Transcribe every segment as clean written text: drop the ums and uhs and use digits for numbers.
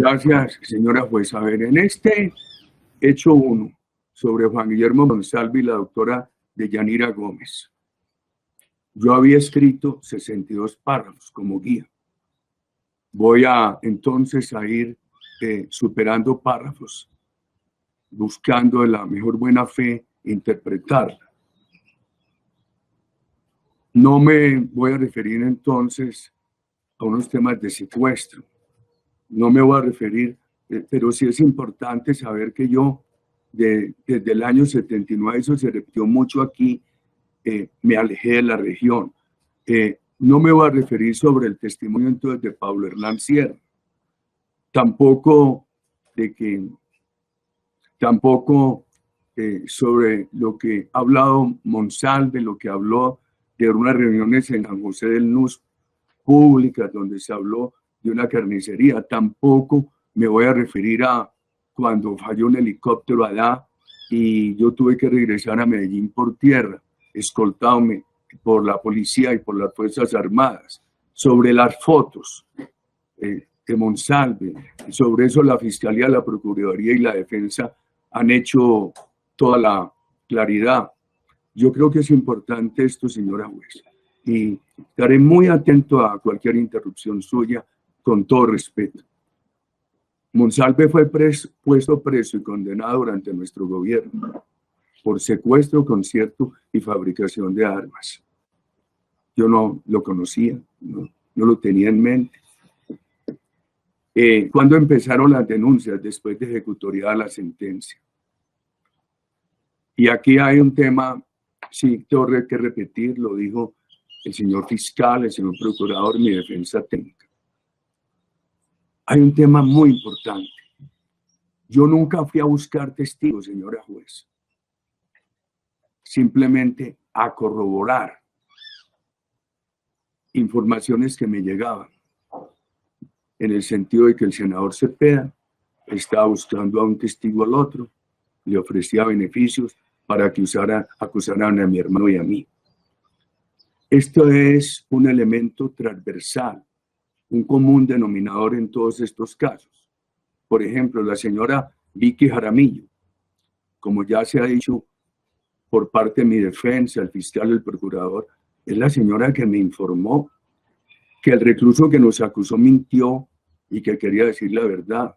Gracias, señora juez. A ver, en este hecho 1 sobre Juan Guillermo Monsalve y la doctora Deyanira Gómez, yo había escrito 62 párrafos como guía. Voy entonces a ir superando párrafos, buscando de la mejor buena fe interpretarla. No me voy a referir entonces a unos temas de secuestro. No me voy a referir, pero sí es importante saber que yo, desde el año 79, eso se repitió mucho aquí, me alejé de la región. No me voy a referir sobre el testimonio entonces de Pablo Hernán Sierra. Tampoco sobre lo que ha hablado Monsalve, lo que habló de unas reuniones en San José del Nus públicas donde se habló de una carnicería. Tampoco me voy a referir a cuando falló un helicóptero allá y yo tuve que regresar a Medellín por tierra, escoltándome por la policía y por las Fuerzas Armadas. Sobre las fotos de Monsalve, sobre eso la Fiscalía, la Procuraduría y la Defensa han hecho toda la claridad. Yo creo que es importante esto, señora juez, y estaré muy atento a cualquier interrupción suya, con todo respeto. Monsalve fue puesto preso y condenado durante nuestro gobierno por secuestro, concierto y fabricación de armas. Yo no lo conocía, no lo tenía en mente. ¿Cuándo empezaron las denuncias? Después de ejecutoriada la sentencia. Y aquí hay un tema, sí, tengo que repetir, lo dijo el señor fiscal, el señor procurador, mi defensa técnica. Hay un tema muy importante. Yo nunca fui a buscar testigos, señora juez. Simplemente a corroborar informaciones que me llegaban, en el sentido de que el senador Cepeda estaba buscando a un testigo al otro, le ofrecía beneficios para que acusaran a mi hermano y a mí. Esto es un elemento transversal, un común denominador en todos estos casos. Por ejemplo, la señora Vicky Jaramillo, como ya se ha dicho por parte de mi defensa, el fiscal, el procurador, es la señora que me informó que el recluso que nos acusó mintió y que quería decir la verdad.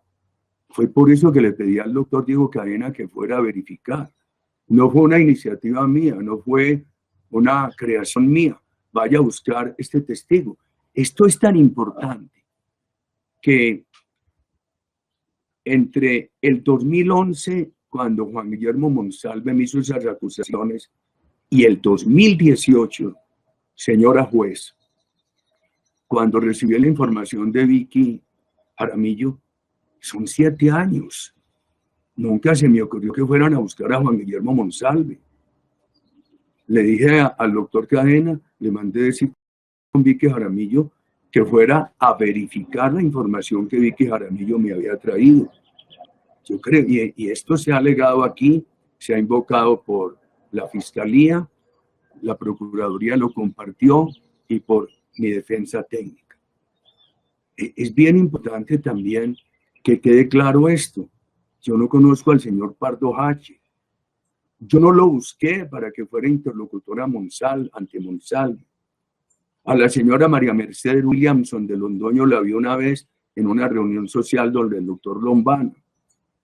Fue por eso que le pedí al doctor Diego Cadena que fuera a verificar. No fue una iniciativa mía, no fue una creación mía. Vaya a buscar este testigo. Esto es tan importante que entre el 2011, cuando Juan Guillermo Monsalve me hizo esas acusaciones, y el 2018, señora juez, cuando recibí la información de Vicky Jaramillo, son 7 años. Nunca se me ocurrió que fueran a buscar a Juan Guillermo Monsalve. Le dije al doctor Cadena, le mandé decir con Vicky Jaramillo que fuera a verificar la información que Vicky Jaramillo me había traído. Yo creo, y esto se ha alegado aquí, se ha invocado por la Fiscalía, la Procuraduría lo compartió y por mi defensa técnica. Es bien importante también que quede claro esto. Yo no conozco al señor Pardo H. Yo no lo busqué para que fuera interlocutora ante Monsalve. A la señora María Mercedes Williamson de Londoño la vi una vez en una reunión social donde el doctor Lombana.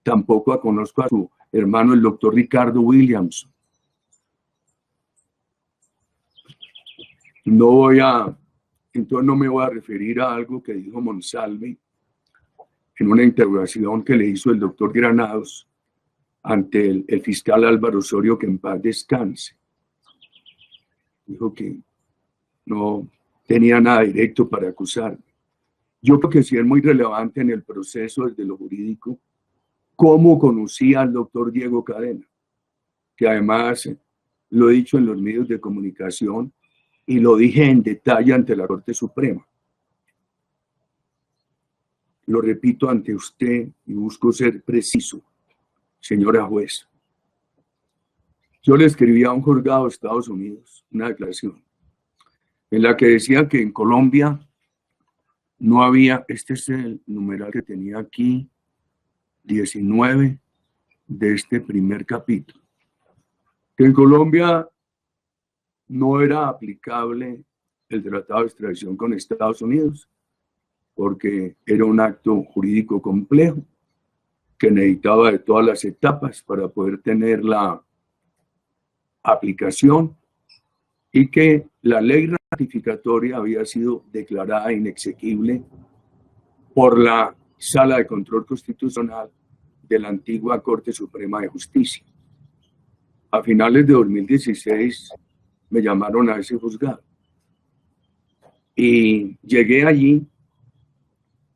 Tampoco conozco a su hermano, el doctor Ricardo Williamson. Entonces no me voy a referir a algo que dijo Monsalve en una interrogación que le hizo el doctor Granados ante el fiscal Álvaro Osorio, que en paz descanse. Dijo que no tenía nada directo para acusarme. Yo creo que sí es muy relevante en el proceso desde lo jurídico cómo conocía al doctor Diego Cadena, que además lo he dicho en los medios de comunicación y lo dije en detalle ante la Corte Suprema. Lo repito ante usted y busco ser preciso, señora juez. Yo le escribí a un juzgado de Estados Unidos una declaración en la que decía que en Colombia no había, este es el numeral que tenía aquí, 19 de este primer capítulo, que en Colombia no era aplicable el tratado de extradición con Estados Unidos, porque era un acto jurídico complejo que necesitaba de todas las etapas para poder tener la aplicación, y que la ley ratificatoria había sido declarada inexequible por la Sala de Control Constitucional de la antigua Corte Suprema de Justicia. A finales de 2016 me llamaron a ese juzgado y llegué allí.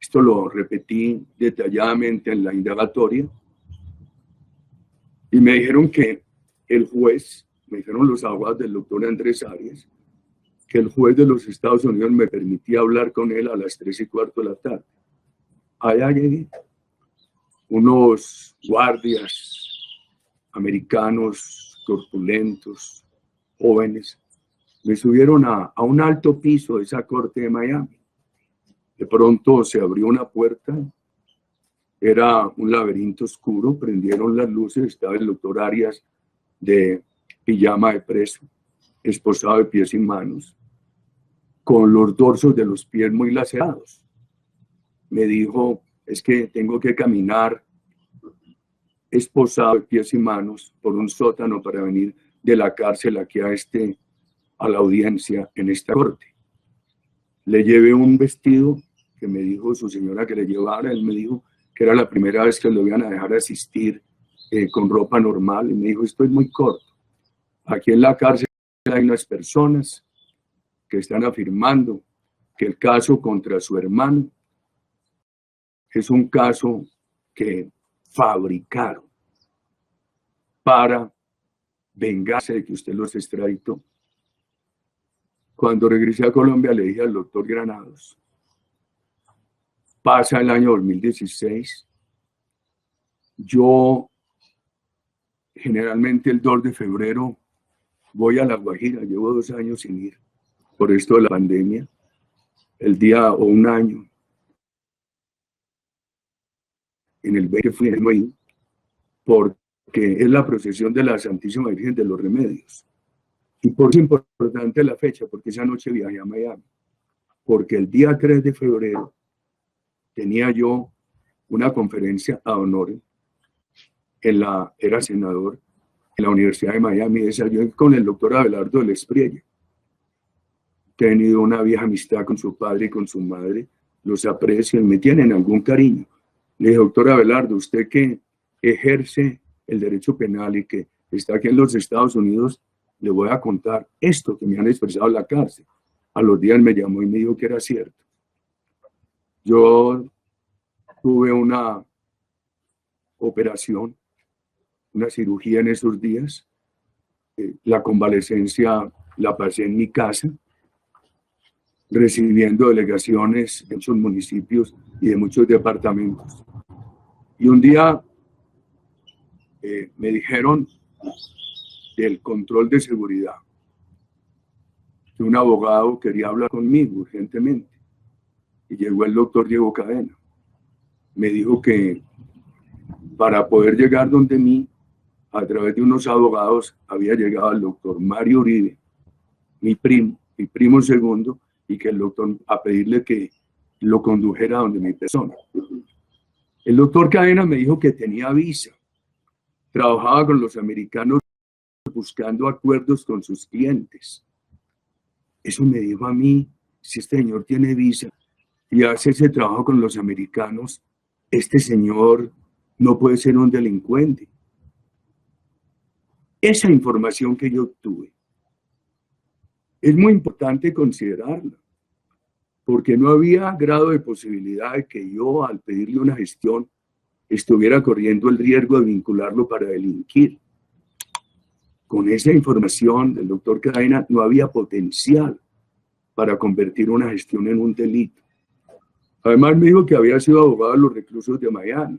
Esto lo repetí detalladamente en la indagatoria y me dijeron que el juez, me dijeron los abogados del doctor Andrés Arias, que el juez de los Estados Unidos me permitía hablar con él a las 3:15 de la tarde. Allá llegué. Unos guardias americanos corpulentos, jóvenes, me subieron a un alto piso de esa corte de Miami. De pronto se abrió una puerta, era un laberinto oscuro, prendieron las luces, estaba el doctor Arias de pijama de preso, esposado de pies y manos, con los dorsos de los pies muy lacerados. Me dijo, es que tengo que caminar esposado de pies y manos por un sótano para venir de la cárcel aquí a la audiencia en esta corte. Le llevé un vestido que me dijo su señora que le llevara. Él me dijo que era la primera vez que lo iban a dejar asistir con ropa normal, y me dijo, esto es muy corto. Aquí en la cárcel hay unas personas que están afirmando que el caso contra su hermano es un caso que fabricaron para vengarse de que usted los extraditó. Cuando regresé a Colombia le dije al doctor Granados, pasa el año 2016, yo generalmente el 2 de febrero voy a La Guajira, llevo 2 años sin ir por esto de la pandemia, el día o un año en el 20 fui no ir, porque es la procesión de la Santísima Virgen de los Remedios. Y por eso es importante la fecha, porque esa noche viajé a Miami, porque el día 3 de febrero tenía yo una conferencia ad honorem era senador en la Universidad de Miami, desayuné con el doctor Abelardo del Espriella. He tenido una vieja amistad con su padre y con su madre, los aprecian, me tienen algún cariño. Le dije, doctor Abelardo, usted que ejerce el derecho penal y que está aquí en los Estados Unidos, le voy a contar esto que me han expresado en la cárcel. A los días me llamó y me dijo que era cierto. Yo tuve una operación, una cirugía en esos días. La convalecencia la pasé en mi casa, recibiendo delegaciones de muchos municipios y de muchos departamentos. Y un día me dijeron del control de seguridad que un abogado quería hablar conmigo urgentemente. Y llegó el doctor Diego Cadena. Me dijo que para poder llegar donde mí, a través de unos abogados, había llegado el doctor Mario Uribe, mi primo segundo, y que el doctor, a pedirle que lo condujera donde mi persona. El doctor Cadena me dijo que tenía visa, trabajaba con los americanos buscando acuerdos con sus clientes. Eso me dijo a mí, si este señor tiene visa y hace ese trabajo con los americanos, este señor no puede ser un delincuente. Esa información que yo obtuve es muy importante considerarla, porque no había grado de posibilidad de que yo, al pedirle una gestión, estuviera corriendo el riesgo de vincularlo para delinquir. Con esa información del doctor Cadena no había potencial para convertir una gestión en un delito. Además me dijo que había sido abogado de los reclusos de Miami,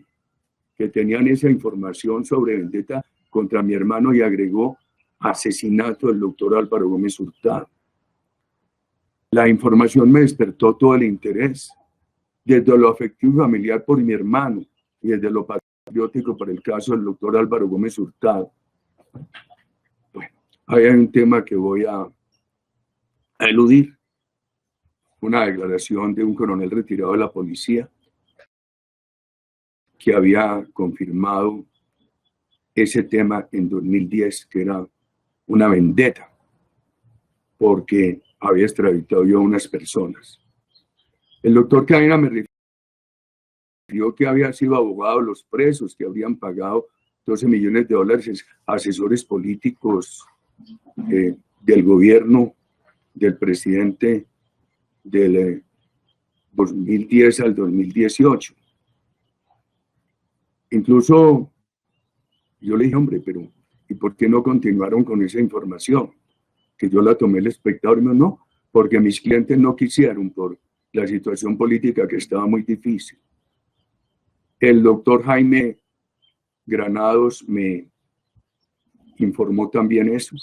que tenían esa información sobre vendetta contra mi hermano, y agregó asesinato del doctor Álvaro Gómez Hurtado. La información me despertó todo el interés desde lo afectivo y familiar por mi hermano y desde lo patriótico por el caso del doctor Álvaro Gómez Hurtado. Bueno, ahí hay un tema que voy a eludir, una declaración de un coronel retirado de la policía que había confirmado ese tema en 2010, que era una vendetta, porque había extraditado yo a unas personas. El doctor Cadena me refirió que había sido abogado de los presos, que habrían pagado 12 millones de dólares a asesores políticos del gobierno del presidente del 2010 al 2018. Incluso yo le dije, hombre, pero ¿y por qué no continuaron con esa información? Que yo la tomé el espectador y me dijo, no, porque mis clientes no quisieron por la situación política que estaba muy difícil. El doctor Jaime Granados me informó también eso.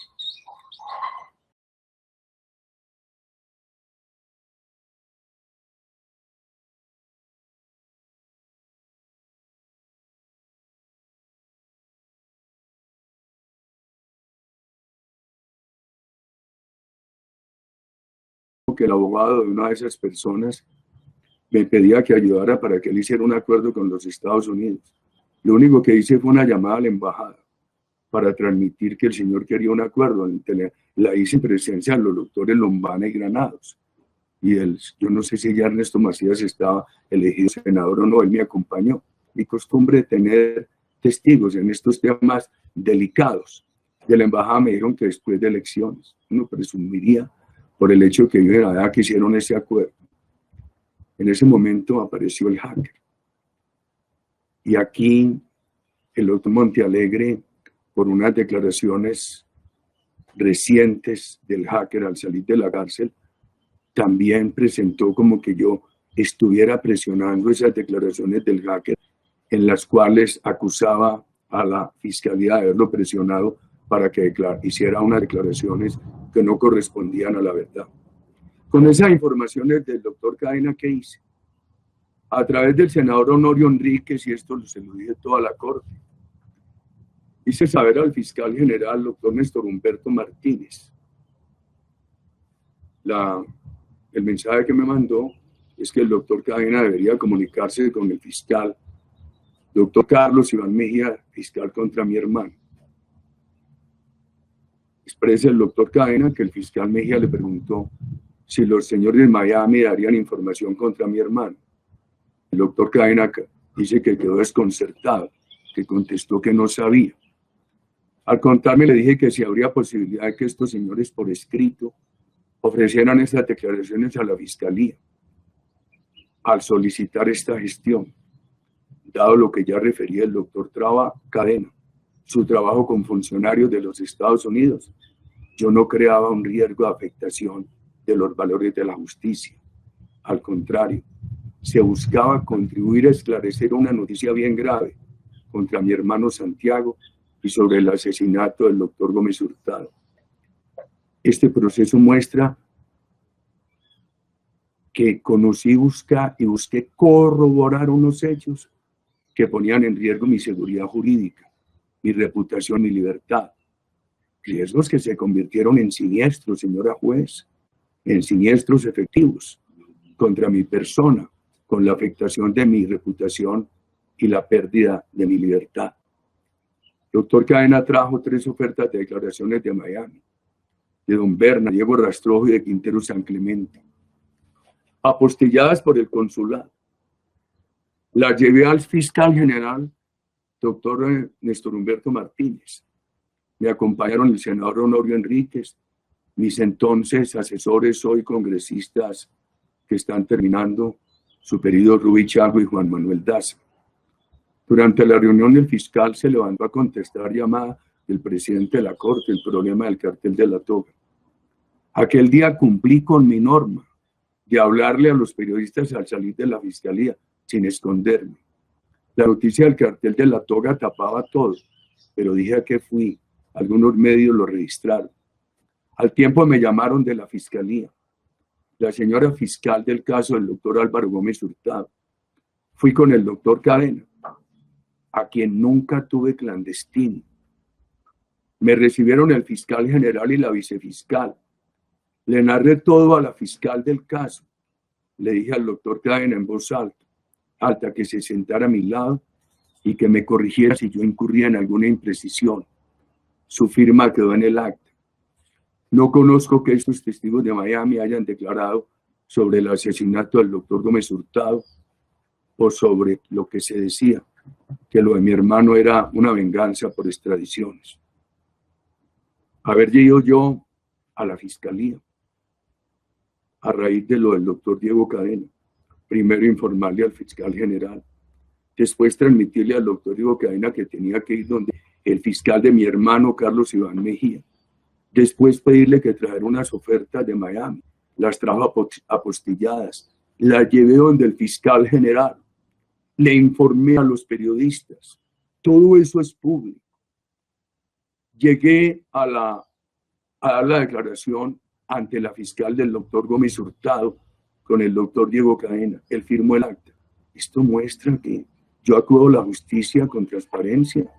Que el abogado de una de esas personas me pedía que ayudara para que él hiciera un acuerdo con los Estados Unidos. Lo único que hice fue una llamada a la embajada para transmitir que el señor quería un acuerdo. La hice en presencia de los doctores Lombana y Granados. Y yo no sé si ya Ernesto Macías estaba elegido senador o no, él me acompañó. Mi costumbre de tener testigos en estos temas delicados. De la embajada me dijeron que después de elecciones, uno presumiría por el hecho que ellos en la que hicieron ese acuerdo. En ese momento apareció el hacker. Y aquí el doctor Montealegre, por unas declaraciones recientes del hacker al salir de la cárcel, también presentó como que yo estuviera presionando esas declaraciones del hacker, en las cuales acusaba a la fiscalía de haberlo presionado para que hiciera unas declaraciones que no correspondían a la verdad. Con esas informaciones del doctor Cadena, ¿qué hice? A través del senador Honorio Enríquez, y esto se lo dije toda la corte, hice saber al fiscal general, doctor Néstor Humberto Martínez. El mensaje que me mandó es que el doctor Cadena debería comunicarse con el fiscal, doctor Carlos Iván Mejía, fiscal contra mi hermano. Expresa el doctor Cadena que el fiscal Mejía le preguntó si los señores de Miami darían información contra mi hermano. El doctor Cadena dice que quedó desconcertado, que contestó que no sabía. Al contarme le dije que si habría posibilidad de que estos señores por escrito ofrecieran estas declaraciones a la fiscalía. Al solicitar esta gestión, dado lo que ya refería el doctor Cadena, su trabajo con funcionarios de los Estados Unidos, yo no creaba un riesgo de afectación de los valores de la justicia. Al contrario, se buscaba contribuir a esclarecer una noticia bien grave contra mi hermano Santiago y sobre el asesinato del doctor Gómez Hurtado. Este proceso muestra que conocí y busqué corroborar unos hechos que ponían en riesgo mi seguridad jurídica, mi reputación y libertad. Riesgos que se convirtieron en siniestros, señora juez, en siniestros efectivos contra mi persona, con la afectación de mi reputación y la pérdida de mi libertad. Doctor Cadena trajo 3 ofertas de declaraciones de Miami, de Don Berna, Diego Rastrojo y de Quintero San Clemente, apostilladas por el consulado. Las llevé al fiscal general, doctor Néstor Humberto Martínez. Me acompañaron el senador Honorio Enríquez, mis entonces asesores, hoy congresistas que están terminando su periodo, Rubí Chago y Juan Manuel Daza. Durante la reunión el fiscal se levantó a contestar llamada del presidente de la Corte, el problema del cartel de la toga. Aquel día cumplí con mi norma de hablarle a los periodistas al salir de la fiscalía, sin esconderme. La noticia del cartel de la toga tapaba todo, pero dije a qué fui. Algunos medios lo registraron. Al tiempo me llamaron de la fiscalía. la señora fiscal del caso del doctor Álvaro Gómez Hurtado. Fui con el doctor Cadena, a quien nunca tuve clandestino. Me recibieron el fiscal general y la vicefiscal. Le narré todo a la fiscal del caso. Le dije al doctor Cadena en voz alta que se sentara a mi lado y que me corrigiera si yo incurría en alguna imprecisión. Su firma quedó en el acta. No conozco que estos testigos de Miami hayan declarado sobre el asesinato del doctor Gómez Hurtado o sobre lo que se decía, que lo de mi hermano era una venganza por extradiciones. Haber ido yo a la fiscalía a raíz de lo del doctor Diego Cadena, primero informarle al fiscal general, después transmitirle al doctor Diego Cadena que tenía que ir donde el fiscal de mi hermano Carlos Iván Mejía, después pedirle que trajera unas ofertas de Miami, las trajo apostilladas, las llevé donde el fiscal general, le informé a los periodistas, todo eso es público. Llegué a dar la declaración ante la fiscal del doctor Gómez Hurtado con el doctor Diego Cadena. Él firmó el acta. Esto muestra que yo acudo a la justicia con transparencia,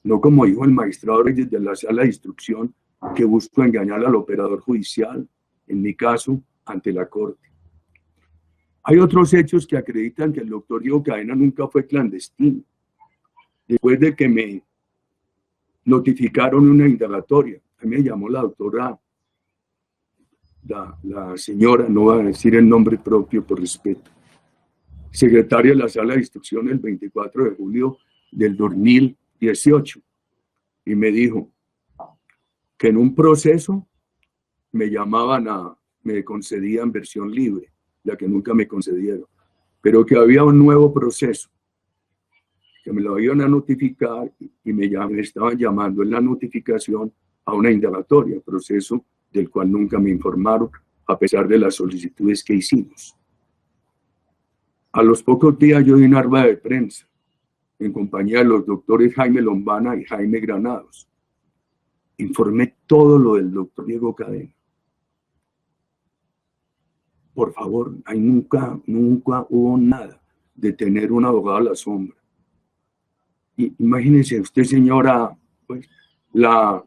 no como dijo el magistrado Reyes de la sala de instrucción, que busco engañar al operador judicial, en mi caso, ante la corte. Hay otros hechos que acreditan que el doctor Diego Cadena nunca fue clandestino. Después de que me notificaron una indagatoria, a mí me llamó la doctora, la señora, no voy a decir el nombre propio por respeto, secretaria de la sala de instrucción el 24 de julio del 2018, y me dijo que en un proceso me me concedían versión libre, la que nunca me concedieron, pero que había un nuevo proceso, que me lo iban a notificar y me estaban llamando en la notificación a una indagatoria, proceso del cual nunca me informaron, a pesar de las solicitudes que hicimos. A los pocos días yo di una rueda de prensa en compañía de los doctores Jaime Lombana y Jaime Granados. Informé todo lo del doctor Diego Cadena. Por favor, ahí nunca hubo nada de tener un abogado a la sombra. Y imagínense usted, señora, pues, la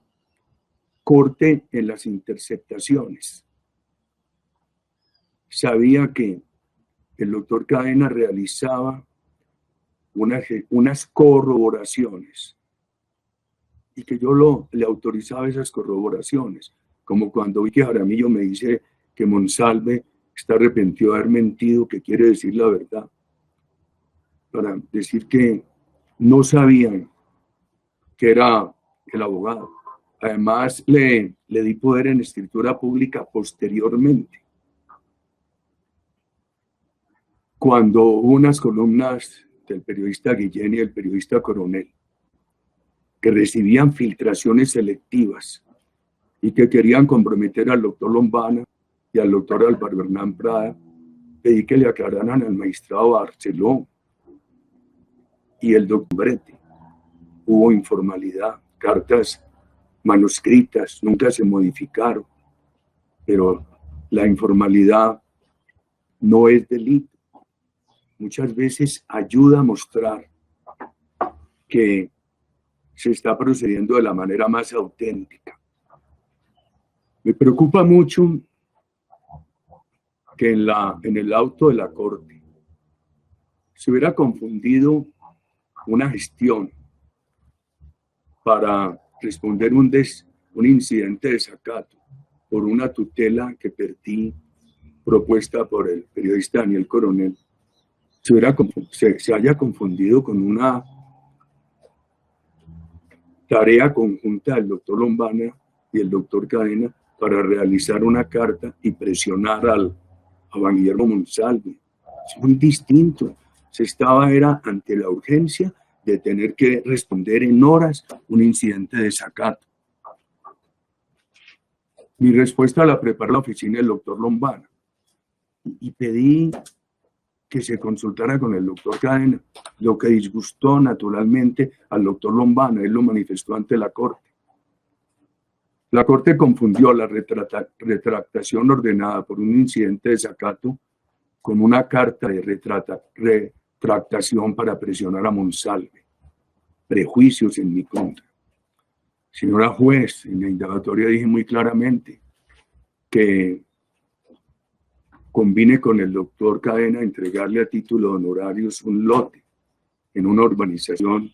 corte en las interceptaciones sabía que el doctor Cadena realizaba unas corroboraciones y que yo le autorizaba esas corroboraciones, como cuando vi que Jaramillo me dice que Monsalve está arrepentido de haber mentido, que quiere decir la verdad, para decir que no sabían que era el abogado. Además, le di poder en escritura pública posteriormente, cuando hubo unas columnas del periodista Guillén y el periodista Coronel, que recibían filtraciones selectivas y que querían comprometer al doctor Lombana y al doctor Álvaro Hernán Prada, pedí que le aclararan al magistrado Barceló y el doctor Brete. Hubo informalidad, cartas manuscritas, nunca se modificaron, pero la informalidad no es delito. Muchas veces ayuda a mostrar que se está procediendo de la manera más auténtica. Me preocupa mucho que en el auto de la corte se hubiera confundido una gestión para responder un incidente de desacato por una tutela que perdí, propuesta por el periodista Daniel Coronel, se haya confundido con una tarea conjunta del doctor Lombana y el doctor Cadena para realizar una carta y presionar a Juan Guillermo Monsalve. Es muy distinto. Era ante la urgencia de tener que responder en horas un incidente de desacato. Mi respuesta la preparó la oficina del doctor Lombana y pedí que se consultara con el doctor Cadena, lo que disgustó naturalmente al doctor Lombana. Él lo manifestó ante la corte. La Corte confundió la retractación ordenada por un incidente de desacato con una carta de retractación para presionar a Monsalve. Prejuicios en mi contra. Señora juez, en la indagatoria dije muy claramente que convine con el doctor Cadena entregarle a título de honorarios un lote en una urbanización,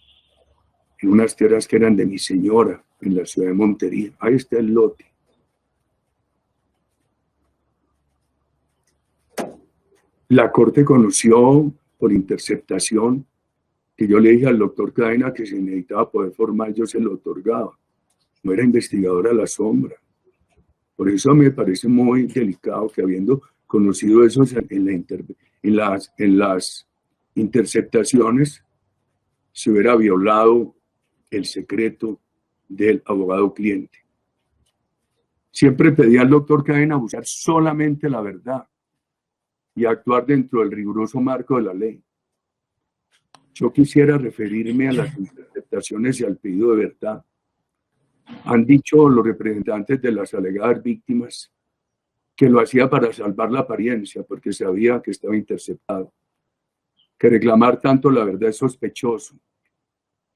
en unas tierras que eran de mi señora, en la ciudad de Montería. Ahí está el lote. La Corte conoció por interceptación que yo le dije al doctor Cadena que si necesitaba poder formal yo se lo otorgaba. No era investigador a la sombra. Por eso me parece muy delicado que habiendo conocido eso en las interceptaciones se hubiera violado el secreto del abogado cliente. Siempre pedí al doctor Cadena buscar solamente la verdad y actuar dentro del riguroso marco de la ley. Yo quisiera referirme a las interceptaciones y al pedido de verdad. Han dicho los representantes de las alegadas víctimas que lo hacía para salvar la apariencia, porque sabía que estaba interceptado, que reclamar tanto la verdad es sospechoso.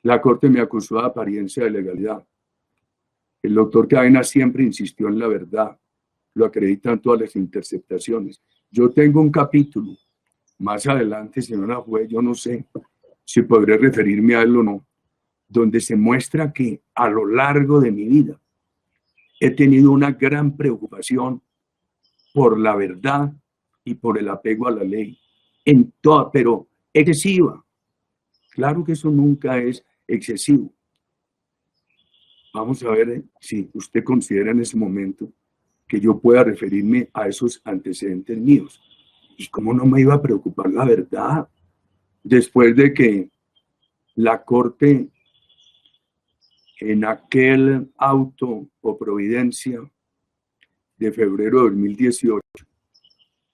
La Corte me acusó de apariencia de legalidad. El doctor Cadena siempre insistió en la verdad, lo acreditan todas las interceptaciones. Yo tengo un capítulo, más adelante, señora juez, yo no sé si podré referirme a él o no, donde se muestra que a lo largo de mi vida he tenido una gran preocupación por la verdad y por el apego a la ley, en toda, pero excesiva. Claro que eso nunca es excesivo. Vamos a ver si usted considera en ese momento que yo pueda referirme a esos antecedentes míos. ¿Y cómo no me iba a preocupar la verdad? Después de que la Corte, en aquel auto o providencia de febrero de 2018,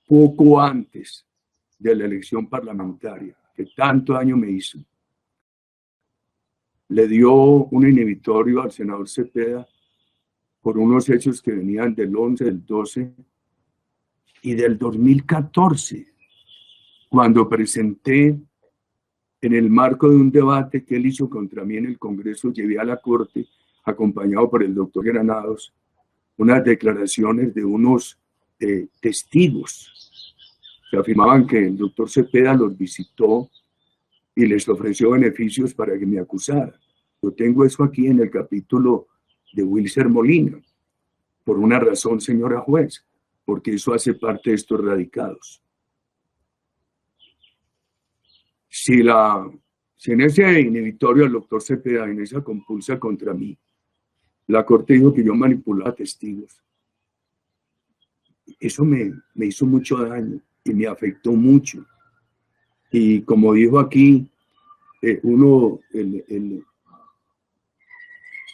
poco antes de la elección parlamentaria, que tanto daño me hizo, le dio un inhibitorio al senador Cepeda por unos hechos que venían del 11, del 12 y del 2014, cuando presenté en el marco de un debate que él hizo contra mí en el Congreso, llevé a la Corte, acompañado por el doctor Granados, unas declaraciones de unos testigos que afirmaban que el doctor Cepeda los visitó y les ofreció beneficios para que me acusaran. Yo tengo eso aquí en el capítulo de Wilser Molina, por una razón, señora juez, porque eso hace parte de estos radicados. Si en ese inhibitorio al doctor Cepeda, en esa compulsa contra mí, la Corte dijo que yo manipulaba testigos, eso me hizo mucho daño y me afectó mucho. Y como dijo aquí,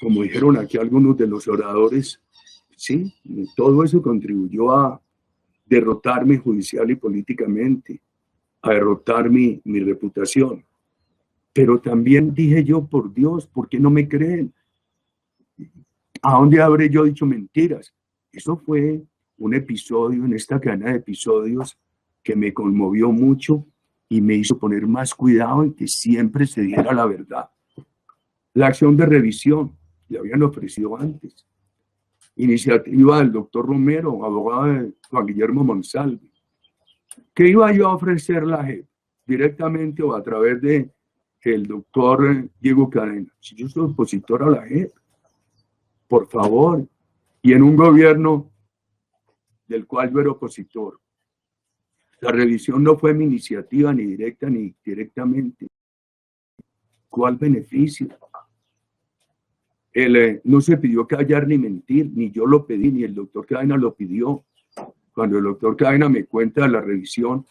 como dijeron aquí algunos de los oradores, sí, todo eso contribuyó a derrotarme judicial y políticamente, a derrotar mi reputación. Pero también dije yo, por Dios, ¿por qué no me creen? ¿A dónde habré yo dicho mentiras? Eso fue un episodio en esta cadena de episodios que me conmovió mucho y me hizo poner más cuidado en que siempre se diera la verdad. La acción de revisión, le habían ofrecido antes. Iniciativa del doctor Romero, abogado de Juan Guillermo Monsalve. ¿Qué iba yo a ofrecer la JEP? Directamente o a través de el doctor Diego Cadena. Si yo soy opositor a la JEP, por favor, y en un gobierno del cual yo era opositor. La revisión no fue mi iniciativa, ni directa ni directamente. ¿Cuál beneficio? No se pidió callar ni mentir, ni yo lo pedí, ni el doctor Cadena lo pidió. Cuando el doctor Cadena me cuenta de la revisión,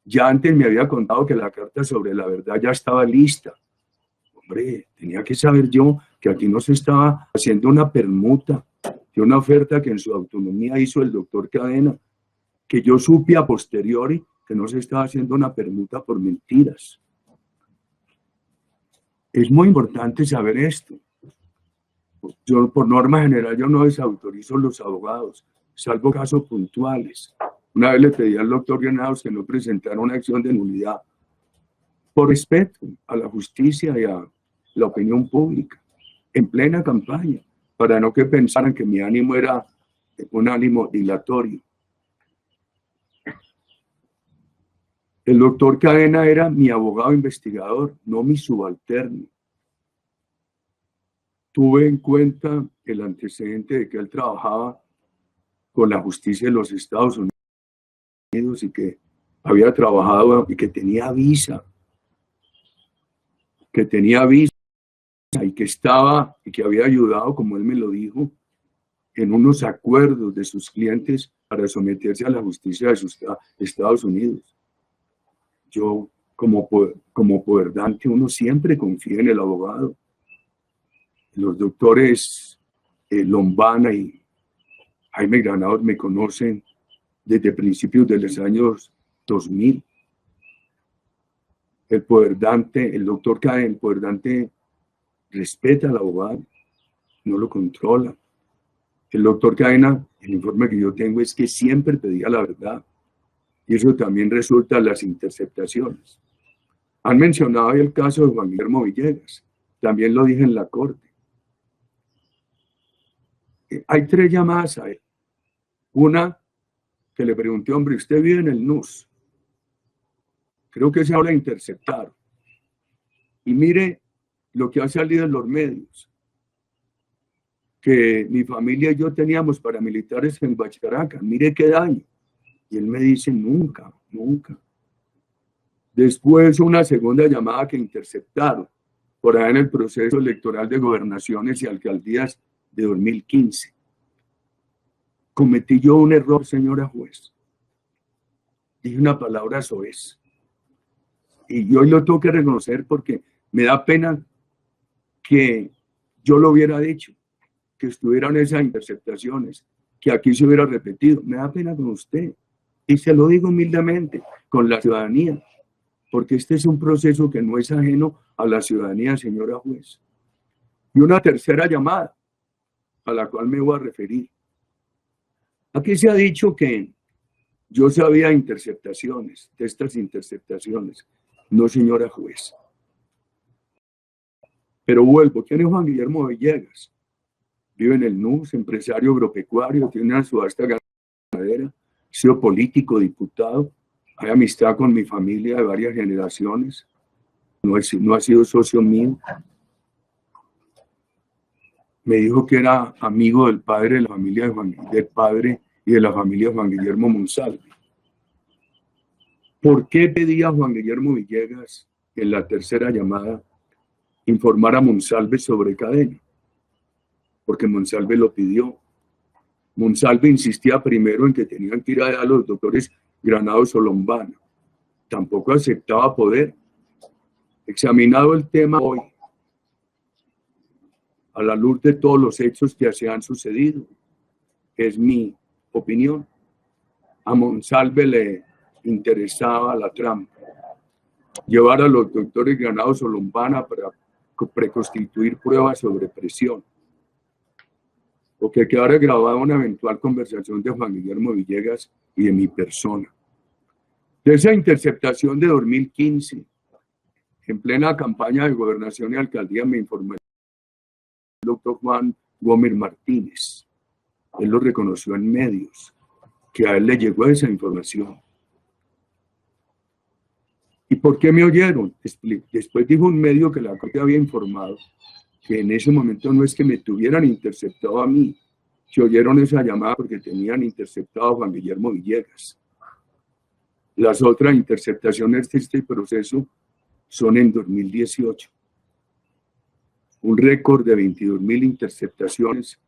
ya antes me había contado que la carta sobre la verdad ya estaba lista. Hombre, tenía que saber yo que aquí no se estaba haciendo una permuta, de una oferta que en su autonomía hizo el doctor Cadena, que yo supe a posteriori que no se estaba haciendo una permuta por mentiras. Es muy importante saber esto. Yo, por norma general, yo no desautorizo a los abogados, salvo casos puntuales. Una vez le pedí al doctor Granados que no presentara una acción de nulidad por respeto a la justicia y a la opinión pública, en plena campaña, para no que pensaran que mi ánimo era un ánimo dilatorio. El doctor Cadena era mi abogado investigador, no mi subalterno. Tuve en cuenta el antecedente de que él trabajaba con la justicia de los Estados Unidos y que había trabajado y que tenía visa, y que estaba y que había ayudado, como él me lo dijo, en unos acuerdos de sus clientes para someterse a la justicia de sus Estados Unidos. Yo, como poderdante, uno siempre confía en el abogado. Los doctores Lombana y Jaime Granados me conocen desde principios de los años 2000. El poderdante, el doctor Cadena, el poderdante respeta al abogado, no lo controla. El doctor Cadena, el informe que yo tengo es que siempre pedía la verdad. Y eso también resulta en las interceptaciones. Han mencionado el caso de Juan Guillermo Villegas. También lo dije en la corte. Hay 3 llamadas a él. Una que le pregunté, hombre, ¿usted vive en el NUS? Creo que se habla de interceptar. Y mire lo que ha salido en los medios. Que mi familia y yo teníamos paramilitares en Guacharaca. Mire qué daño. Y él me dice, nunca, nunca. Después una segunda llamada que interceptaron por ahí en el proceso electoral de gobernaciones y alcaldías de 2015. Cometí yo un error, señora juez. Dije una palabra soez. Y yo hoy lo tengo que reconocer porque me da pena que yo lo hubiera dicho, que estuvieran esas interceptaciones, que aquí se hubiera repetido. Me da pena con usted. Y se lo digo humildemente, con la ciudadanía, porque este es un proceso que no es ajeno a la ciudadanía, señora juez. Y una tercera llamada, a la cual me voy a referir. Aquí se ha dicho que yo sabía interceptaciones, de estas interceptaciones. No, señora juez. Pero vuelvo, ¿quién es Juan Guillermo Villegas? Vive en el NUS, empresario agropecuario, tiene una subasta ganadera, ha sido político, diputado, hay amistad con mi familia de varias generaciones, no ha sido socio mío. Me dijo que era amigo del padre de la familia del padre y de la familia de Juan Guillermo Monsalve. ¿Por qué pedía Juan Guillermo Villegas en la tercera llamada informar a Monsalve sobre Cadena? Porque Monsalve lo pidió. Monsalve insistía primero en que tenían que ir a los doctores Granados o Lombana. Tampoco aceptaba poder. Examinado el tema hoy, a la luz de todos los hechos que se han sucedido, es mi opinión, a Monsalve le interesaba la trampa. Llevar a los doctores Granados o Lombana para preconstituir pruebas sobre presión. O que quedara grabada una eventual conversación de Juan Guillermo Villegas y de mi persona. De esa interceptación de 2015, en plena campaña de gobernación y alcaldía, me informó el doctor Juan Gómez Martínez. Él lo reconoció en medios, que a él le llegó esa información. ¿Y por qué me oyeron? Después dijo un medio que la corte había informado que en ese momento no es que me tuvieran interceptado a mí, que oyeron esa llamada porque tenían interceptado a Juan Guillermo Villegas. Las otras interceptaciones de este proceso son en 2018. Un récord de 22.000 interceptaciones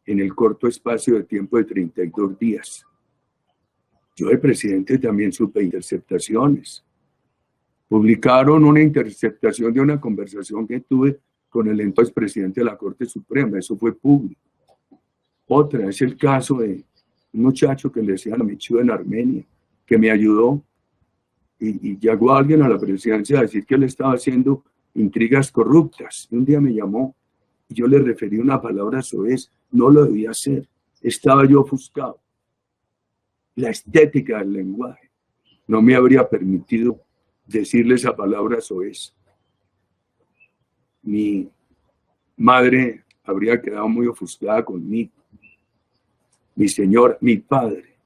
en el corto espacio de tiempo de 32 días. Yo de presidente también supe interceptaciones. Publicaron una interceptación de una conversación que tuve con el entonces presidente de la Corte Suprema, eso fue público. Otra es el caso de un muchacho que le decían a Michu en Armenia, que me ayudó y llegó alguien a la presidencia a decir que él estaba haciendo intrigas corruptas. Y un día me llamó yo le referí una palabra soez, no lo debía hacer, estaba yo ofuscado. La estética del lenguaje no me habría permitido decirle esa palabra soez. Mi madre habría quedado muy ofuscada conmigo. Mi señora, mi padre,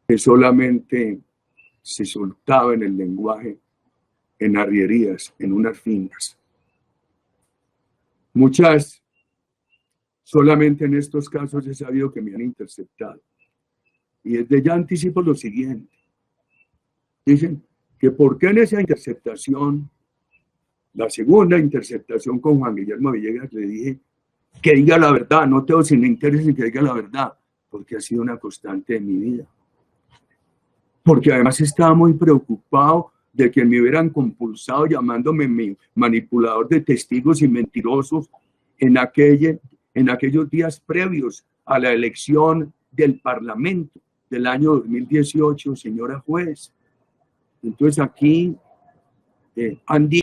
que solamente se soltaba en el lenguaje, en arrierías, en unas finas. Muchas, solamente en estos casos he sabido que me han interceptado. Y desde ya anticipo lo siguiente. Dicen que por qué en esa interceptación, la segunda interceptación con Juan Guillermo Villegas, le dije que diga la verdad, no tengo sin interés en que diga la verdad, porque ha sido una constante de mi vida. Porque además estaba muy preocupado de que me hubieran compulsado llamándome manipulador de testigos y mentirosos en aquellos días previos a la elección del Parlamento del año 2018, señora juez. Entonces aquí han dicho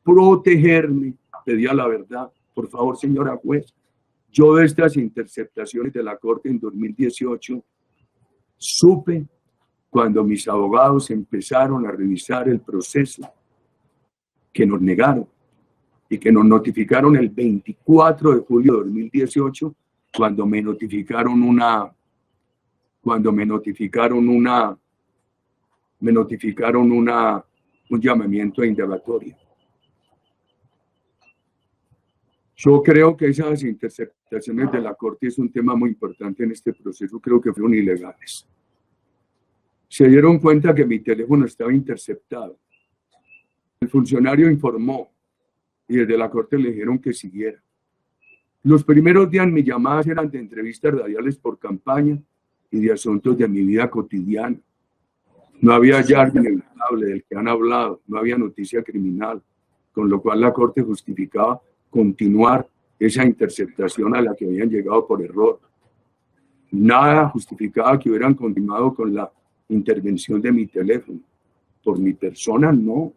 protegerme, pedía la verdad. Por favor, señora juez, yo de estas interceptaciones de la Corte en 2018 supe cuando mis abogados empezaron a revisar el proceso que nos negaron y que nos notificaron el 24 de julio de 2018 cuando me notificaron un llamamiento de indagatoria. Yo creo que esas interceptaciones de la Corte es un tema muy importante en este proceso, creo que fueron ilegales. Se dieron cuenta que mi teléfono estaba interceptado. El funcionario informó y desde la Corte le dijeron que siguiera. Los primeros días mis llamadas eran de entrevistas radiales por campaña y de asuntos de mi vida cotidiana. No había hallazgo inevitable del que han hablado, no había noticia criminal, con lo cual la Corte justificaba continuar esa interceptación a la que habían llegado por error. Nada justificaba que hubieran continuado con la intervención de mi teléfono. Por mi persona, no.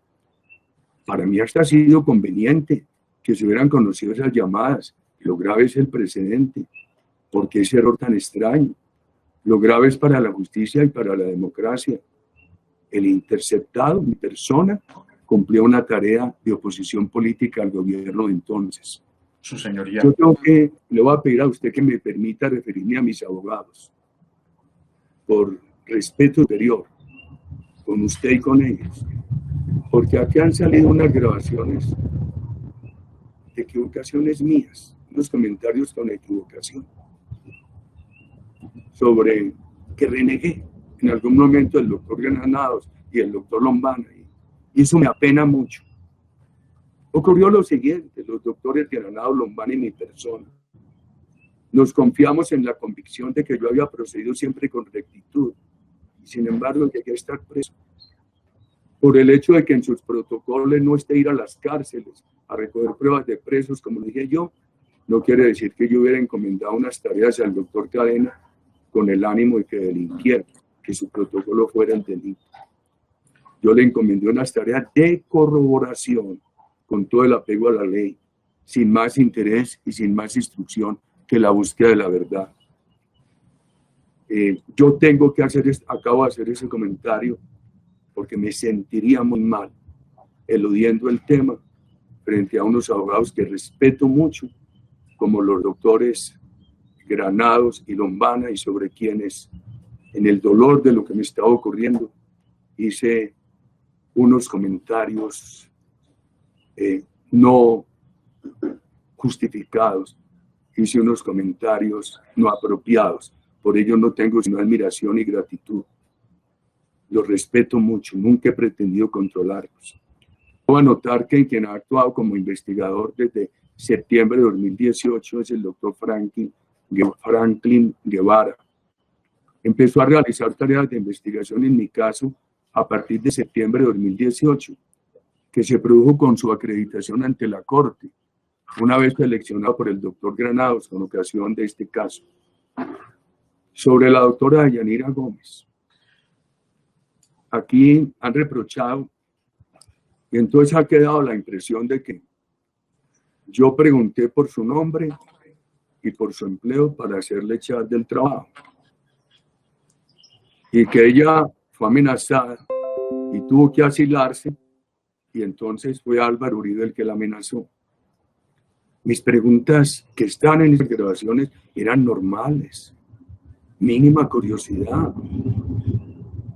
Para mí hasta ha sido conveniente que se hubieran conocido esas llamadas. Lo grave es el precedente. ¿Por qué ese error tan extraño? Lo grave es para la justicia y para la democracia. El interceptado, mi persona, cumplió una tarea de oposición política al gobierno de entonces. Su señoría. Yo le voy a pedir a usted que me permita referirme a mis abogados, por respeto superior, con usted y con ellos, porque aquí han salido unas grabaciones de equivocaciones mías, unos comentarios con equivocación, sobre que renegué en algún momento el doctor Granados y el doctor Lombana, y eso me apena mucho. Ocurrió lo siguiente: los doctores Granados, Lombana y mi persona nos confiamos en la convicción de que yo había procedido siempre con rectitud, y sin embargo llegué a estar preso por el hecho de que en sus protocolos no esté ir a las cárceles a recoger pruebas de presos, como dije yo. No quiere decir que yo hubiera encomendado unas tareas al doctor Cadena con el ánimo de que delinquiera, que su protocolo fuera el delito. Yo le encomendé unas tareas de corroboración con todo el apego a la ley, sin más interés y sin más instrucción que la búsqueda de la verdad. Yo tengo que acabo de hacer ese comentario porque me sentiría muy mal eludiendo el tema frente a unos abogados que respeto mucho, como los doctores Granados y Lombana, y sobre quienes, en el dolor de lo que me estaba ocurriendo, hice unos comentarios no justificados, hice unos comentarios no apropiados. Por ello no tengo sino admiración y gratitud. Los respeto mucho, nunca he pretendido controlarlos. Voy a notar que quien ha actuado como investigador desde septiembre de 2018 es el doctor Franklin Guevara. Empezó a realizar tareas de investigación en mi caso a partir de septiembre de 2018. que se produjo con su acreditación ante la Corte, una vez seleccionado por el doctor Granados con ocasión de este caso, sobre la doctora Yanira Gómez. Aquí han reprochado, y entonces ha quedado la impresión de que yo pregunté por su nombre y por su empleo para hacerle echar del trabajo, y que ella fue amenazada y tuvo que asilarse, y entonces fue Álvaro Uribe el que la amenazó. Mis preguntas que están en esas grabaciones eran normales, mínima curiosidad.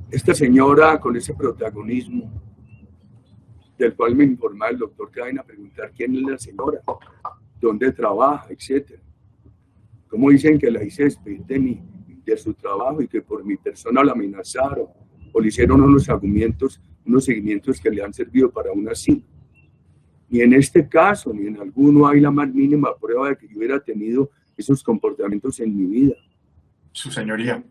Esta señora con ese protagonismo, del cual me informa el doctor Cadena, preguntar quién es la señora, dónde trabaja, etcétera. ¿Cómo dicen que la hice despedir de su trabajo y que por mi persona la amenazaron o le hicieron unos seguimientos que le han servido para un asilo? Ni en este caso, ni en alguno hay la más mínima prueba de que yo hubiera tenido esos comportamientos en mi vida. Su señoría.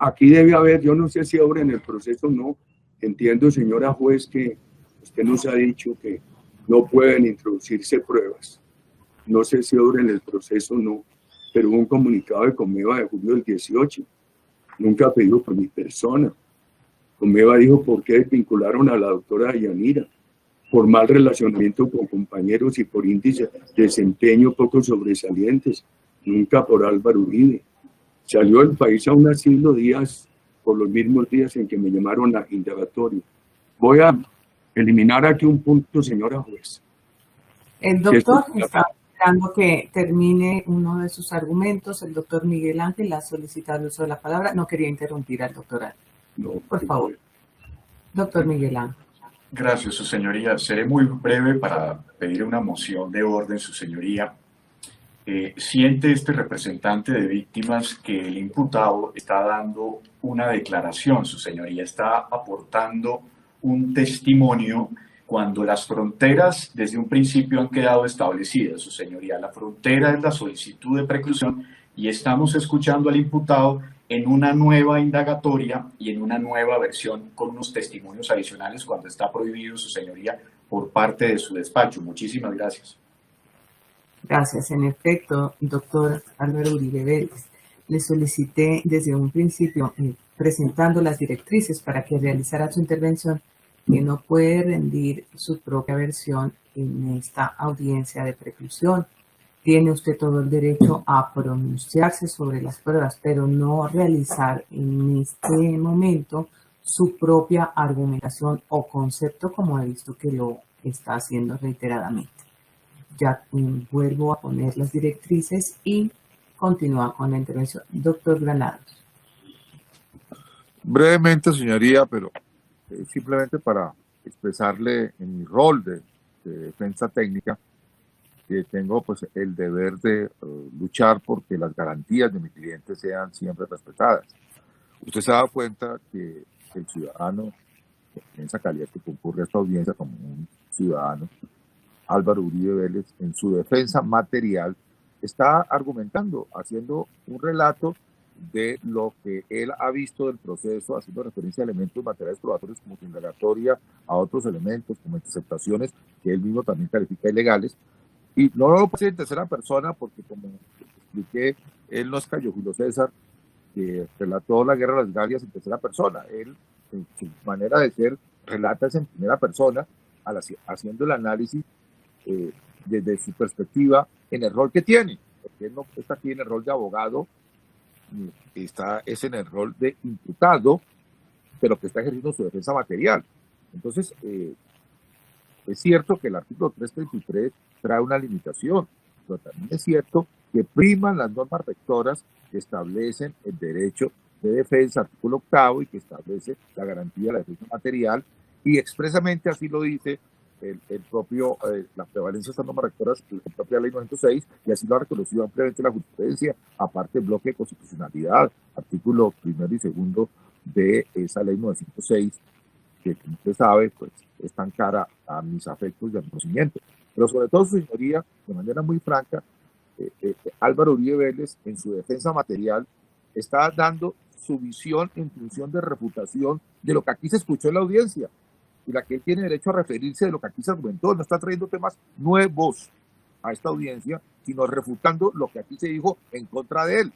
Aquí debe haber, yo no sé si ahora en el proceso no, entiendo, señora juez, que usted nos ha dicho que no pueden introducirse pruebas. No sé si ahora en el proceso no, pero hubo un comunicado de Comeva de julio del 18. Nunca pedido por mi persona. Comeva dijo por qué vincularon a la doctora Yanira, por mal relacionamiento con compañeros y por índices de desempeño poco sobresalientes, nunca por Álvaro Uribe. Salió del país a un asilo días, por los mismos días en que me llamaron a indagatorio. Voy a eliminar aquí un punto, señora juez. El doctor está esperando que termine uno de sus argumentos. El doctor Miguel Ángel ha solicitado el uso de la palabra. No quería interrumpir al doctor. No, por favor. Doctor Miguel Ángel. Gracias, su señoría. Seré muy breve para pedir una moción de orden, su señoría. Siente este representante de víctimas que el imputado está dando una declaración, su señoría, está aportando un testimonio cuando las fronteras desde un principio han quedado establecidas, su señoría. La frontera es la solicitud de preclusión y estamos escuchando al imputado en una nueva indagatoria y en una nueva versión con unos testimonios adicionales cuando está prohibido, su señoría, por parte de su despacho. Muchísimas gracias. Gracias. En efecto, doctor Álvaro Uribe Vélez, le solicité desde un principio, presentando las directrices para que realizara su intervención, que no puede rendir su propia versión en esta audiencia de preclusión. Tiene usted todo el derecho a pronunciarse sobre las pruebas, pero no realizar en este momento su propia argumentación o concepto, como he visto que lo está haciendo reiteradamente. Ya vuelvo a poner las directrices y continúa con la intervención. Doctor Granados. Brevemente, señoría, pero simplemente para expresarle en mi rol de defensa técnica que tengo pues el deber de luchar porque las garantías de mi cliente sean siempre respetadas. Usted se ha dado cuenta que el ciudadano, en esa calidad que concurre a esta audiencia como un ciudadano, Álvaro Uribe Vélez, en su defensa material, está argumentando, haciendo un relato de lo que él ha visto del proceso, haciendo referencia a elementos materiales probatorios como su indagatoria, a otros elementos como interceptaciones que él mismo también califica ilegales. Y no lo puse en tercera persona porque, como expliqué, él no es Cayo Julio César, que relató la guerra de las Galias en tercera persona. Él, en su manera de ser, relata eso en primera persona, haciendo el análisis desde su perspectiva en el rol que tiene, porque él no está aquí en el rol de abogado, es en el rol de imputado, pero que está ejerciendo su defensa material. Entonces, es cierto que el artículo 333 trae una limitación, pero también es cierto que priman las normas rectoras que establecen el derecho de defensa, artículo 8, y que establece la garantía de la defensa material, y expresamente así lo dice la prevalencia de estas normas rectoras, la propia ley 906, y así lo ha reconocido ampliamente la jurisprudencia, aparte del bloque de constitucionalidad, artículo 1 y 2 de esa ley 906, que como usted sabe, pues es tan cara a mis afectos y a mi conocimiento. Pero sobre todo, su señoría, de manera muy franca, Álvaro Uribe Vélez, en su defensa material, está dando su visión en función de refutación de lo que aquí se escuchó en la audiencia. y la que él tiene derecho a referirse de lo que aquí se argumentó. No está trayendo temas nuevos a esta audiencia, sino refutando lo que aquí se dijo en contra de él.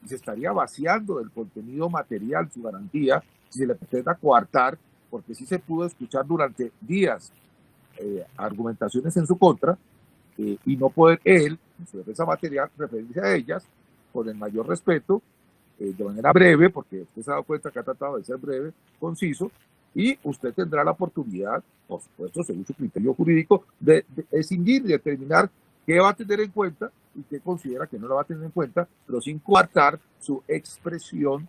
Y se estaría vaciando del contenido material su garantía si se le pretende coartar, porque sí se pudo escuchar durante días argumentaciones en su contra, y no poder él, en su defensa material, referirse a ellas con el mayor respeto, de manera breve, porque usted se ha dado cuenta que ha tratado de ser breve, conciso, y usted tendrá la oportunidad, por supuesto, según su criterio jurídico, de escindir y determinar qué va a tener en cuenta y qué considera que no lo va a tener en cuenta, pero sin coartar su expresión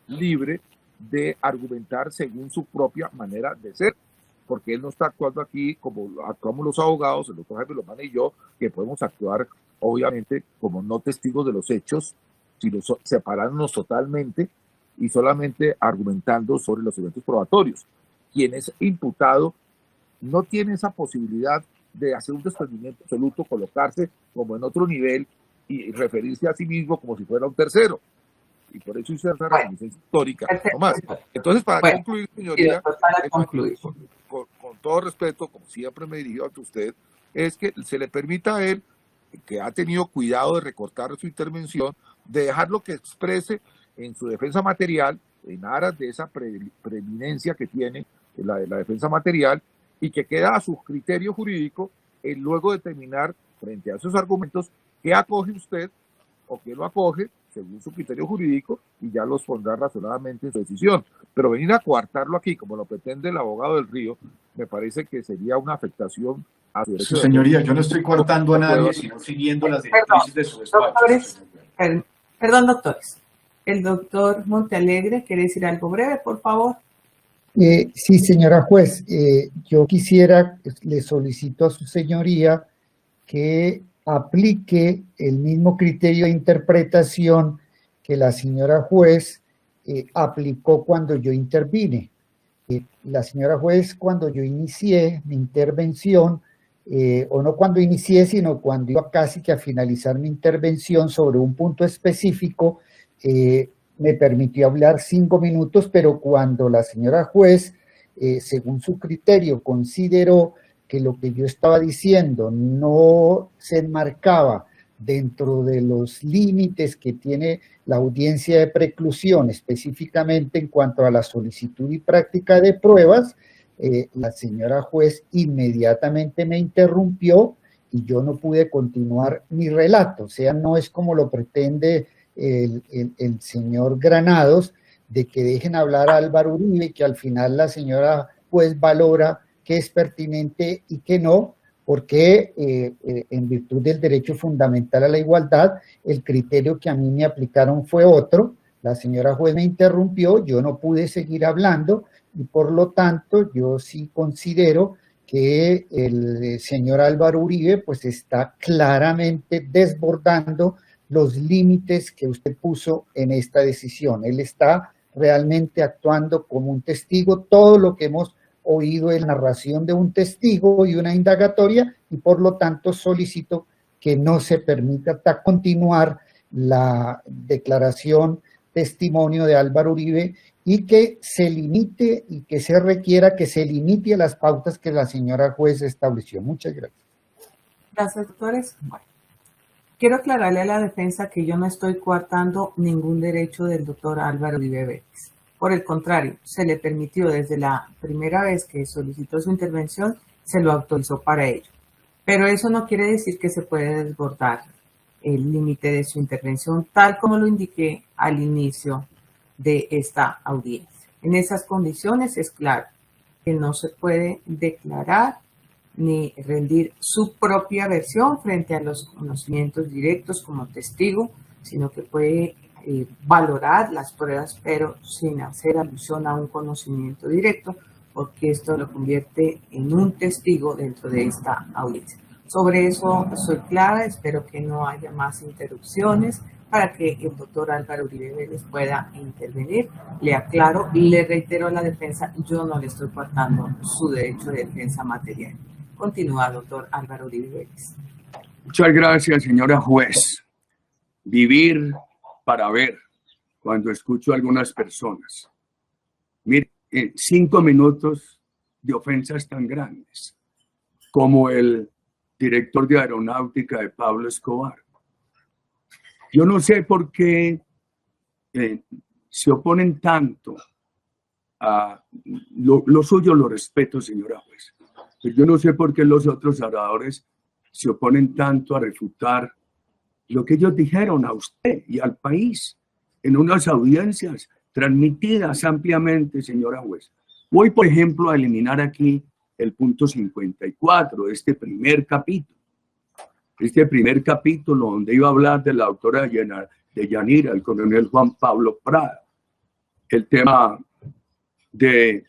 libre de argumentar según su propia manera de ser, porque él no está actuando aquí como actuamos los abogados, el doctor Jaime Lomana y yo, que podemos actuar obviamente como no testigos de los hechos, sino separarnos totalmente y solamente argumentando sobre los eventos probatorios. Quien es imputado no tiene esa posibilidad de hacer un desprendimiento absoluto, colocarse como en otro nivel y referirse a sí mismo como si fuera un tercero. Y por eso hice esa reminiscencia histórica, no más. Entonces, para concluir, señoría, con todo respeto, como siempre me dirijo a usted, es que se le permita a él, que ha tenido cuidado de recortar su intervención, de dejarlo que exprese en su defensa material, en aras de esa preeminencia que tiene la defensa material, y que queda a su criterio jurídico el luego determinar, frente a esos argumentos, qué acoge usted o qué lo acoge según su criterio jurídico, y ya los pondrá razonadamente en su decisión. Pero venir a coartarlo aquí, como lo pretende el abogado del Río, me parece que sería una afectación a su derecho. Su señoría, yo no estoy coartando a nadie, sino siguiendo las directrices de su despacho. Doctores, perdón, doctores. El doctor Montealegre quiere decir algo breve, por favor. Sí, señora juez, yo quisiera, le solicito a su señoría que aplique el mismo criterio de interpretación que la señora juez aplicó cuando yo intervine. La señora juez, cuando yo inicié mi intervención, o no cuando inicié, sino cuando iba casi que a finalizar mi intervención sobre un punto específico, me permitió hablar 5 minutos, pero cuando la señora juez, según su criterio, consideró que lo que yo estaba diciendo no se enmarcaba dentro de los límites que tiene la audiencia de preclusión, específicamente en cuanto a la solicitud y práctica de pruebas, la señora juez inmediatamente me interrumpió y yo no pude continuar mi relato. O sea, no es como lo pretende el señor Granados, de que dejen hablar a Álvaro Uribe y que al final la señora juez valora qué es pertinente y qué no, porque en virtud del derecho fundamental a la igualdad, el criterio que a mí me aplicaron fue otro. La señora juez me interrumpió, yo no pude seguir hablando y por lo tanto yo sí considero que el señor Álvaro Uribe pues está claramente desbordando los límites que usted puso en esta decisión. Él está realmente actuando como un testigo. Todo lo que hemos oído es narración de un testigo y una indagatoria, y por lo tanto solicito que no se permita continuar la declaración, testimonio de Álvaro Uribe, y que se limite y que se requiera que se limite a las pautas que la señora juez estableció. Muchas gracias. Gracias, doctores. Bueno, quiero aclararle a la defensa que yo no estoy coartando ningún derecho del doctor Álvaro Uribe Vélez. Por el contrario, se le permitió desde la primera vez que solicitó su intervención, se lo autorizó para ello. Pero eso no quiere decir que se puede desbordar el límite de su intervención, tal como lo indiqué al inicio de esta audiencia. En esas condiciones es claro que no se puede declarar ni rendir su propia versión frente a los conocimientos directos como testigo, sino que puede valorar las pruebas, pero sin hacer alusión a un conocimiento directo, porque esto lo convierte en un testigo dentro de esta audiencia. Sobre eso soy clara, espero que no haya más interrupciones para que el doctor Álvaro Uribe Vélez pueda intervenir. Le aclaro y le reitero a la defensa, yo no le estoy coartando su derecho de defensa material. Continúa, doctor Álvaro Uribe Vélez. Muchas gracias, señora juez. Vivir para ver cuando escucho a algunas personas. Mire, 5 minutos de ofensas tan grandes como el director de aeronáutica de Pablo Escobar. Yo no sé por qué se oponen tanto a lo suyo, lo respeto, señora juez, pero yo no sé por qué los otros oradores se oponen tanto a refutar lo que ellos dijeron a usted y al país en unas audiencias transmitidas ampliamente, señora juez. Voy, por ejemplo, a eliminar aquí el punto 54 de este primer capítulo. Este primer capítulo donde iba a hablar de la doctora de Yanira, el coronel Juan Pablo Prada. El tema de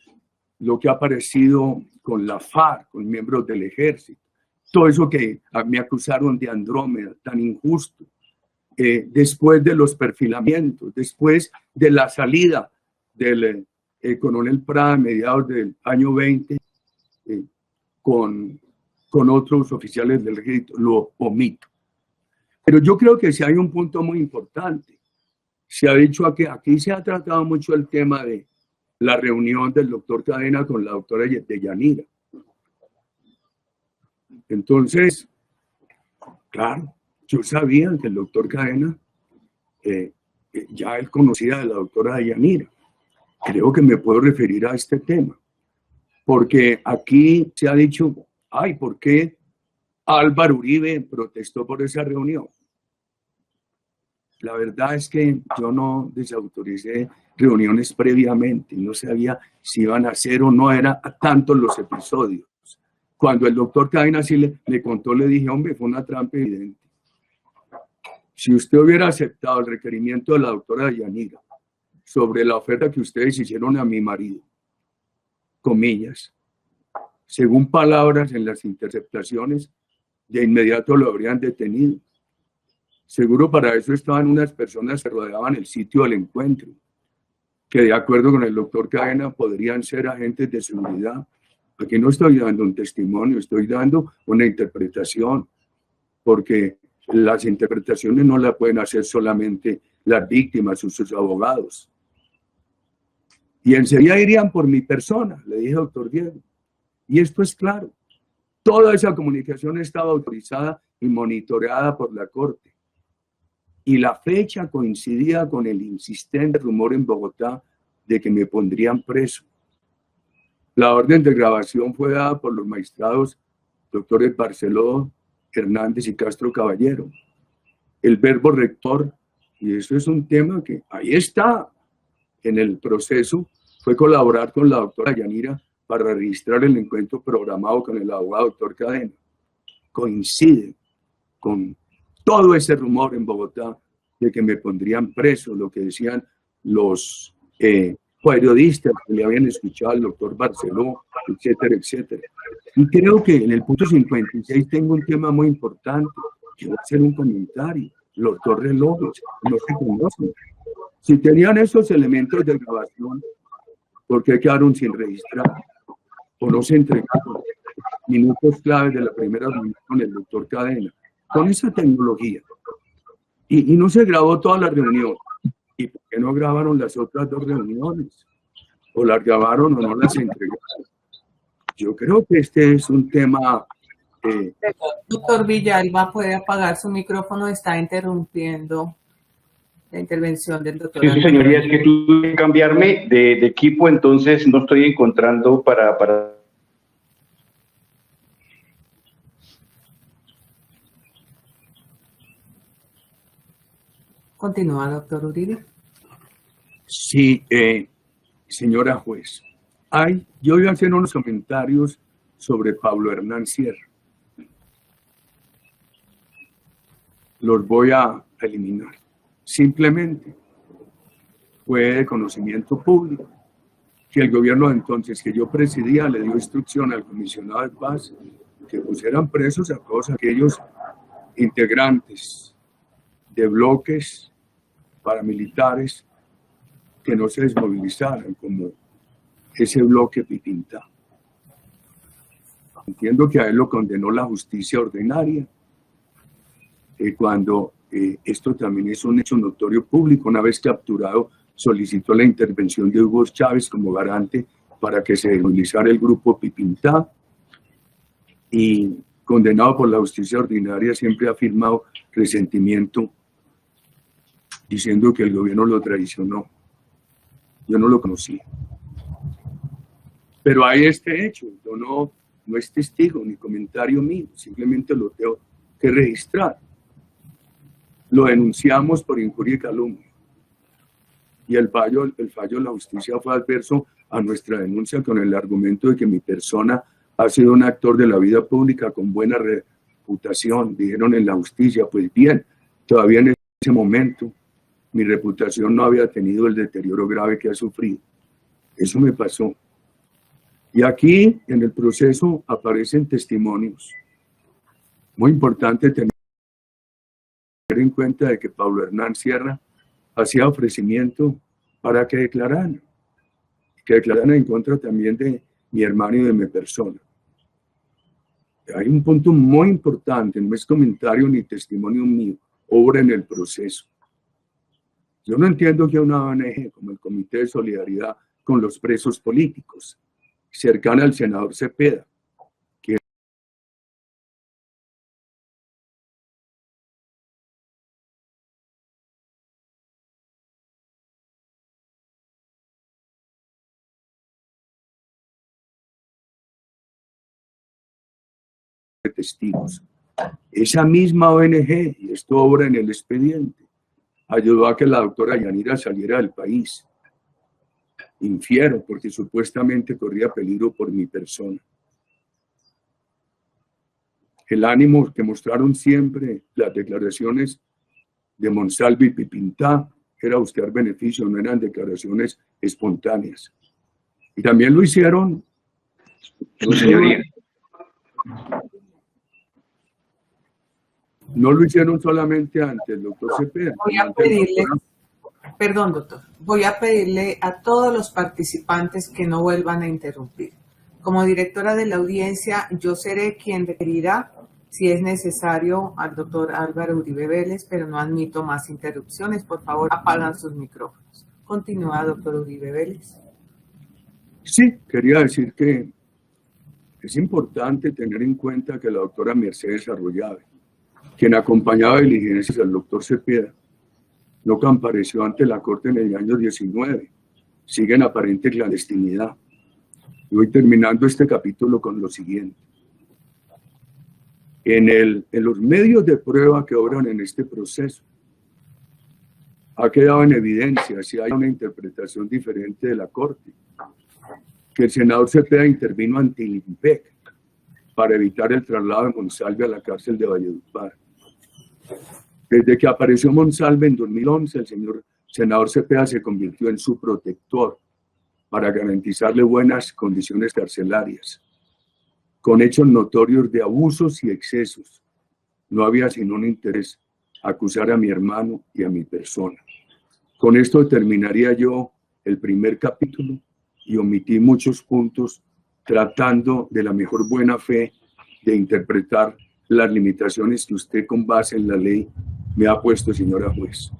lo que ha aparecido con la FARC, con miembros del ejército. Todo eso que me acusaron de Andrómeda, tan injusto. Después de los perfilamientos, después de la salida del coronel Prada a mediados del año 20, con otros oficiales del ejército, lo omito. Pero yo creo que sí hay un punto muy importante. Se ha dicho que aquí se ha tratado mucho el tema de la reunión del doctor Cadena con la doctora de Yanira. Entonces, claro, yo sabía que el doctor Cadena, ya él conocía de la doctora Yanira. Creo que me puedo referir a este tema, porque aquí se ha dicho, ay, ¿por qué Álvaro Uribe protestó por esa reunión? La verdad es que yo no desautoricé reuniones previamente, no sabía si iban a hacer o no, era tantos los episodios. Cuando el doctor Cadena sí le contó, le dije, hombre, fue una trampa evidente. Si usted hubiera aceptado el requerimiento de la doctora Yanira sobre la oferta que ustedes hicieron a mi marido, comillas, según palabras en las interceptaciones, de inmediato lo habrían detenido. Seguro para eso estaban unas personas que rodeaban el sitio del encuentro, que de acuerdo con el doctor Cadena podrían ser agentes de seguridad. Aquí no estoy dando un testimonio, estoy dando una interpretación, porque las interpretaciones no las pueden hacer solamente las víctimas o sus abogados. Y enseguida irían por mi persona, le dije, doctor Diego. Y esto es claro. Toda esa comunicación estaba autorizada y monitoreada por la Corte. Y la fecha coincidía con el insistente rumor en Bogotá de que me pondrían preso. La orden de grabación fue dada por los magistrados doctores Barceló, Hernández y Castro Caballero. El verbo rector, y eso es un tema que ahí está en el proceso, fue colaborar con la doctora Yanira para registrar el encuentro programado con el abogado doctor Cadena. Coincide con todo ese rumor en Bogotá de que me pondrían preso, lo que decían los periodistas que le habían escuchado al doctor Barceló, etcétera, etcétera. Y creo que en el punto 56 tengo un tema muy importante. Quiero hacer un comentario. Los dos relojes no se conocen. Si tenían esos elementos de grabación, ¿por qué quedaron sin registrar? O no se entregaron minutos claves de la primera reunión con el doctor Cadena. Con esa tecnología. Y no se grabó toda la reunión. ¿Y por qué no grabaron las otras dos reuniones? O las grabaron o no las entregaron. Yo creo que este es un tema... Doctor Villalba, puede apagar su micrófono, está interrumpiendo la intervención del doctor. Sí, señoría, es que tuve que cambiarme de equipo, entonces no estoy encontrando para... Continúa, doctor Uribe. Sí, señora juez. Yo voy a hacer unos comentarios sobre Pablo Hernán Sierra. Los voy a eliminar. Simplemente fue de conocimiento público que el gobierno de entonces que yo presidía le dio instrucción al comisionado de paz que pusieran presos a todos aquellos integrantes de bloques paramilitares que no se desmovilizaran, como ese bloque Pipinta. Entiendo que a él lo condenó la justicia ordinaria, cuando esto también es un hecho notorio público. Una vez capturado, solicitó la intervención de Hugo Chávez como garante para que se denunciara el grupo Pipintá, y condenado por la justicia ordinaria siempre ha afirmado resentimiento diciendo que el gobierno lo traicionó. Yo no lo conocí. Pero hay este hecho, yo no es testigo ni comentario mío, simplemente lo tengo que registrar. Lo denunciamos por injuria y calumnia. Y el fallo de la justicia fue adverso a nuestra denuncia con el argumento de que mi persona ha sido un actor de la vida pública con buena reputación, dijeron en la justicia. Pues bien, todavía en ese momento mi reputación no había tenido el deterioro grave que ha sufrido. Eso me pasó. Y aquí en el proceso aparecen testimonios. Muy importante tener en cuenta de que Pablo Hernán Sierra hacía ofrecimiento para que declararan en contra también de mi hermano y de mi persona. Hay un punto muy importante, no es comentario ni testimonio mío, obra en el proceso. Yo no entiendo que una ONG como el Comité de Solidaridad con los Presos Políticos, cercana al senador Cepeda, que de testigos. Esa misma ONG, y esto obra en el expediente, ayudó a que la doctora Yanira saliera del país. Infiero, porque supuestamente corría peligro por mi persona. El ánimo que mostraron siempre las declaraciones de Monsalve y Pipintá era buscar beneficio, no eran declaraciones espontáneas. Y también lo hicieron. Su señoría. No lo hicieron solamente ante el doctor Cepeda. Voy a pedirle, perdón doctor, voy a pedirle a todos los participantes que no vuelvan a interrumpir. Como directora de la audiencia, yo seré quien requerirá, si es necesario, al doctor Álvaro Uribe Vélez, pero no admito más interrupciones. Por favor, apagan sus micrófonos. Continúa, doctor Uribe Vélez. Sí, quería decir que es importante tener en cuenta que la doctora Mercedes Arroyave, quien acompañaba diligencias al doctor Cepeda, no compareció ante la Corte en el año 19. Sigue en aparente clandestinidad. Y voy terminando este capítulo con lo siguiente. En los medios de prueba que obran en este proceso, ha quedado en evidencia, si hay una interpretación diferente de la Corte, que el senador Cepeda intervino ante el INPEC para evitar el traslado de Monsalve a la cárcel de Valledupar. Desde que apareció Monsalve en 2011, el señor senador Cepeda se convirtió en su protector para garantizarle buenas condiciones carcelarias, con hechos notorios de abusos y excesos. No había sino un interés, acusar a mi hermano y a mi persona. Con esto terminaría yo el primer capítulo y omití muchos puntos tratando de la mejor buena fe de interpretar las limitaciones que usted con base en la ley me ha puesto, señora juez.